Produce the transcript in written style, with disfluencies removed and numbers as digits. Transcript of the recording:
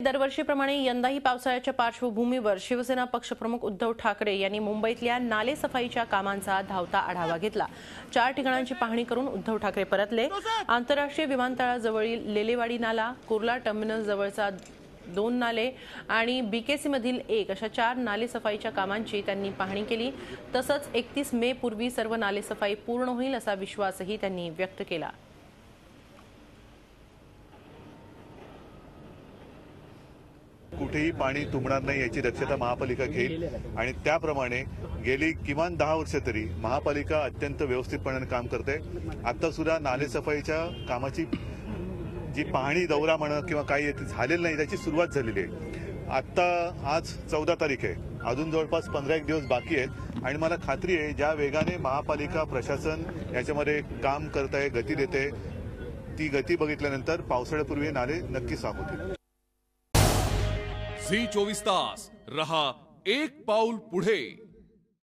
दरवर्षीप्रमाणे यंदाही पावसाळ्याच्या पार्श्वभूमीवर शिवसेना पक्षप्रमुख उद्धव ठाकरे यांनी मुंबईतल्या नाले सफाईच्या कामांचा धावता आढावा घेतला। 4 ठिकाणांची पाहणी करून उद्धव ठाकरे परतले। आंतरराष्ट्रीय विमानतळाजवळील लेलेवाडी नाला, कुर्ला टर्मिनल जवळचा 2 नाले आणि बीकेसी मधील 1 अशा 4 नाले सफाईच्या कामांची त्यांनी पाहणी केली। तसंच 31 मे पूर्वी सर्व नाले सफाई पूर्ण होईल असा विश्वासही त्यांनी व्यक्त केला। कुठेही पाणी तुंबणार नाही याची दक्षता महापालिका घेईल आणि त्याप्रमाणे गेली किमान 10 वर्ष तरी महापालिका अत्यंत व्यवस्थितपणे काम करते। आता सुद्धा नाले सफाईच्या कामाची जी पाहणी दौरा म्हणा किंवा काही झालेलं नाही त्याची सुरुवात झालेली आहे। आता आज 14 तारीख आहे, अजून जवळपास 15 दिवस बाकी आहेत आणि मला खात्री आहे ज्या वेगाने महापालिका प्रशासन याच्यामध्ये काम करत आहे, गती देते, ती गती बघितल्यानंतर पावसाळ्यापूर्वी नाले नक्की साफ होतील। झी 24 तास रहा एक पाऊल पुढे।